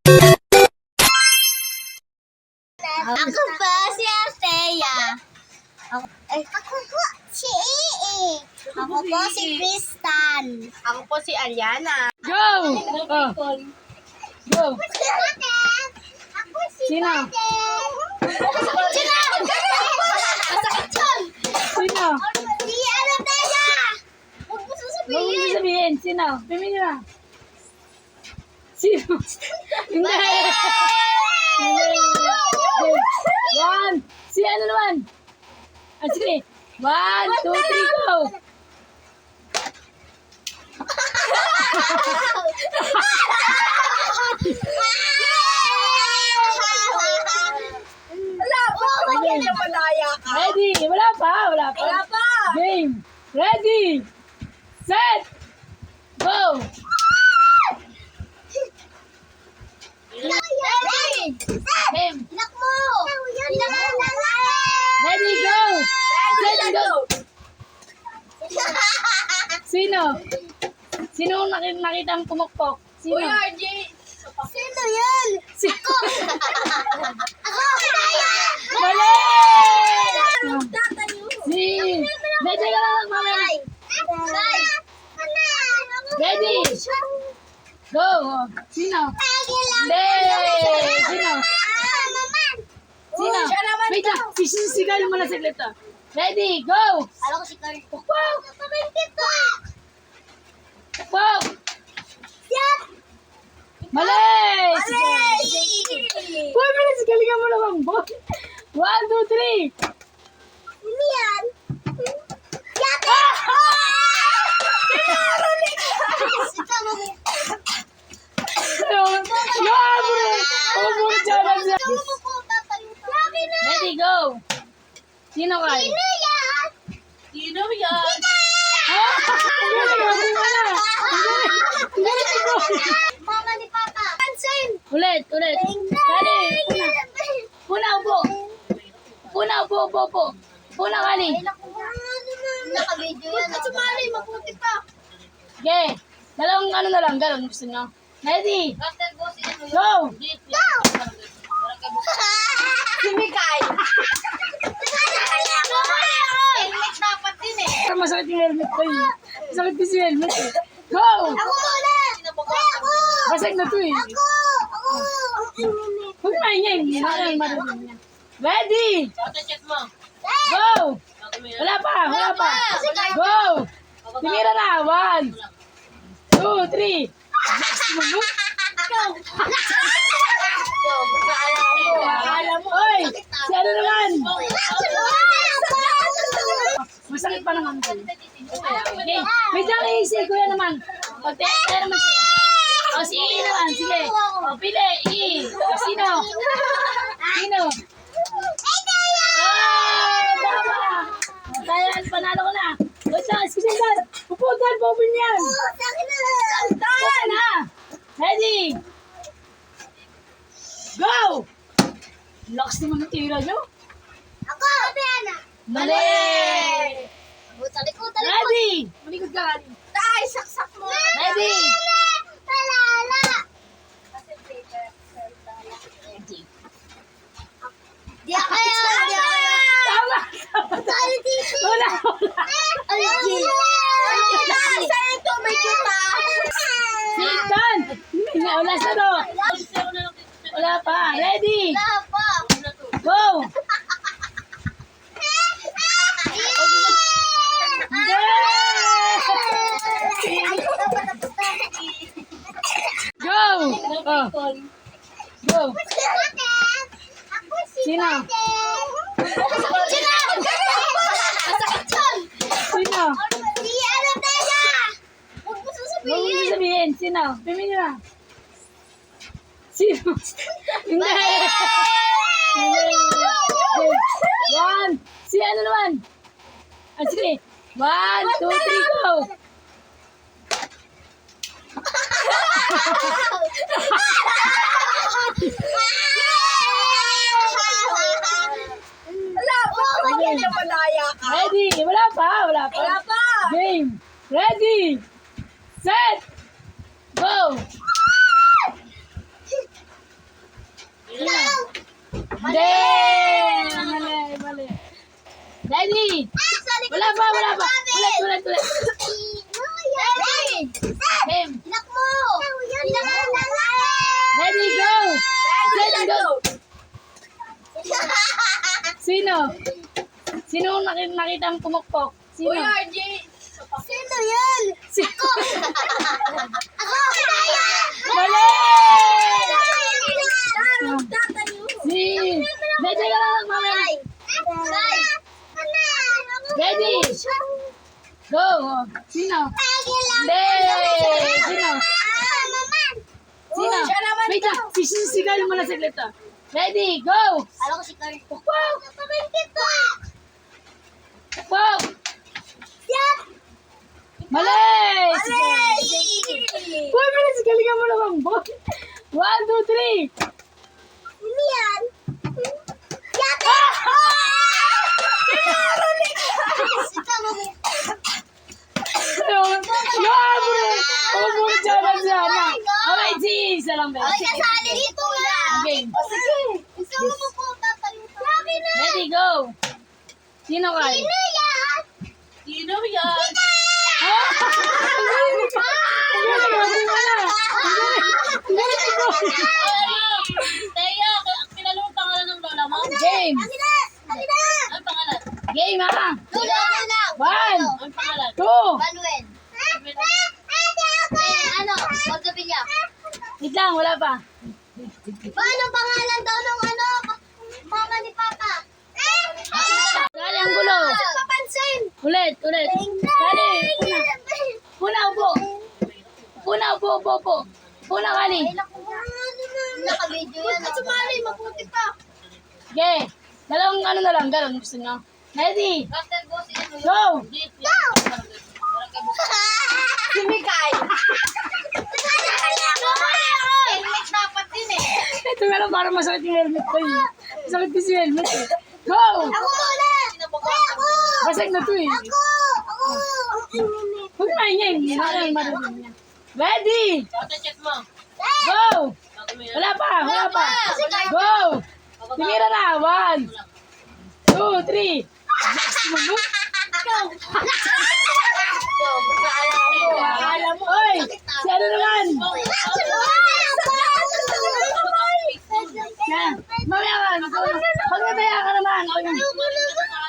Ako po si Ateya. Ako po si Ii. Ako po si Tristan. Ako po si Ariana. Go! Oh. Go! Ako si Sino? Sino? Masakit yun. Sino? Si Ateya. Huwag mo Huwag mo sasabihin. sabihin. Sino? Pimili na. Sino? Hindi. One. Si ano naman? Ah, sige. 1, 2, 3, go! Wala pa! Bakit na malaya ka? Ready? Wala pa. Wala pa! Game. Ready. Set. Go. Game. Inak mo! Inak mo! Ready, go. Set, go. Sino? Sino ang nakita ang pumukpok? Sino? Uy, RJ! Sino yan? Sino? Ako! Kaya! Mali! Tatayo! Si... Ready ka lang, mamaya. Ready. Go. Sino? Hindi. Sino? Sino? Siya naman Wait lang. Sisigaw mo na saglit to. Ready, go. Alam ko si Carl. Pukpok. Pabintit ko! Pukpok. Yan! Mali. Alay! Boy, bilis. Galingan mo naman, boy. 1, 2, 3. Sino yan? Yate! Ito mo. Ito mo po tatayo. Sabi na! Ready, go. Sino ka? Sino yan? Sino yan? Mama ni Papa. Pansin! Ulit. Ready. Puna, upo. Upo. Puna, kali. Naka-video yan. Sumali, mabuti pa. Okay. Dalawang ano na lang. Galon gusto nyo. Ready. Go. Si Mikay! Helmet dapat din eh! Pero masakit yung helmet ko eh. Masakit din si helmet eh. Go. Ako muna! Ako! Basag na to eh. Ako! Huwag maingay. Hindi na lang marunong niya. Ready. Chat mo. Go. Wala pa. Go. Tumira na. 1, 2, 3. Oy! Si ano naman? Masakit pa naman to. Okay. Wait lang si kuya naman. Pagtaya naman siya. O si I naman. Sige. O pili. I. O sino? Ah! Tama! Tayan, panalo ko na. Wait lang. Excuse me. Pupuntan. Bobin yan. Pupuntan na. Ready? Go! Lakas naman ng tira nyo. Ako! Sabiana! Mali! Talikod! Ready! Malikod ka kani. Ay, saksak mo! Ready! Talala! Di ako yan! Tama! Tayo dito! Wala! Algi! Saan ito? May kita! Sitan! Wala sa to! Wala pa! Ready! Go! Go! Oh. Go! Sino? Sino? Huwag mo sabihin. Sino? Pimili na. Sino? Hindi. One. Si ano naman? Ah, sige. 1, 2, 3, go! Wala pa! Bakit na malaya ka? Ready? Wala pa. Wala pa! Game. Ready. Set. Go. Hindi! Mali. Ready? Wala pa. Ulit. Game. Ready, go! Ready, go! Sino? Sino ang nakita ang pumukpok? Sino? Uy, RJ. Sino yan? Sino? Ako! Mali! Tatayo. Si... Ready ka lang, mamaya. Ready? Go! Sino? Hindi! Sino? Sino? Siya naman Wait lang, sisigaw mo na saglit to. Ready, go! Alam ko si Carl. Pukpok! Pamangkit ko! Pukpok! Yan! Mali! Uy, bilis, galingan mo naman, boy. 1, 2, 3. Sino yan? Yate! Ikaw mo. Pumupulot siya lang siya. Okay, isa lang, be. Ay, kasali dito nga. Game. Gusto mo po tatayo sa akin na. Ready, go! Sino ka? Sino yan? Sino yan? Teya, kilala mo pangalan ng lola mo? Game! Halina! Ano pangalan? Game, ha? Lula na lang. 1, Ano pangalan? 2. Manuel. Ano? Paggabi niya. Wait lang, wala pa. Paano pangalan daw ng ano? Mama ni Papa. Dali, ang gulo. Papansin. Ulit. Dali, upo. Puna, kali. Naka-video yan. Sumali, mabuti pa. Okay. Dalawang ano na lang, galon gusto nyo. Ready, Captain Boss, go! Si Mikay. Helmet dapat din eh. Ito nga lang para masakit yung helmet ko eh. Masakit kasi yung helmet eh. Go! Ako muna. Ako. Basag na to eh. Ako. Huwag maingay. Hindi na lang marunong niya. Ready, Check mo. go! Wala pa. Go! Tumira na. 1, 2, 3. Akala mo. Oy! Si ano naman? Yan. Mamaya ka. Pag nataya ka naman.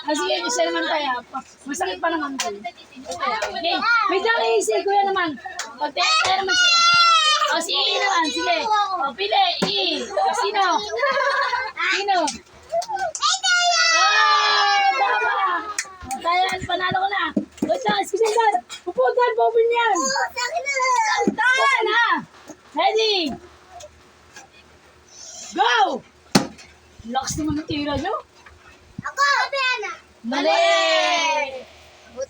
Sige, isa naman tayo. Masakit pa naman to. Okay. Wait lang, si kuya naman. Pag tayo naman siya. O, si I naman. Sige. O, pili. I. O, sino? Tama. O, tayo, panalo ko na. Wait lang, sige saan. Pupuntan, open yan. Open na. Ready? Go! Lakas naman ng tira nyo. Ako. Mali!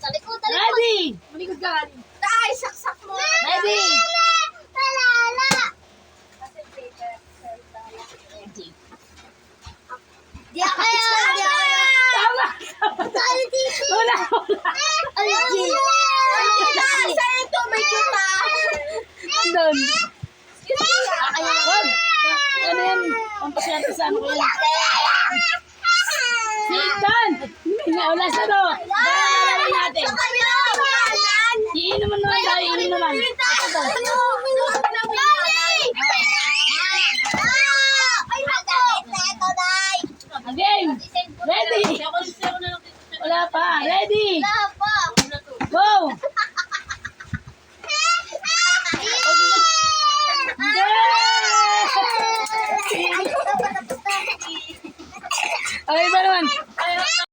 Talikod. Ready? Malikod ka kali. Ay, saksak mo. Ready? Talala. Di ako yun. Tama! Tayo dito. Wala! Saan ito? May kita. Doon. Wag! Ano yan? Pampasyante sa ano ko yan? Si Ethan! Wala sa to! Baka nalalagay natin. Iin naman naman tayo, iin naman. Ito to. Again! Ready? Wala pa. Ready? Go! Okay ba naman?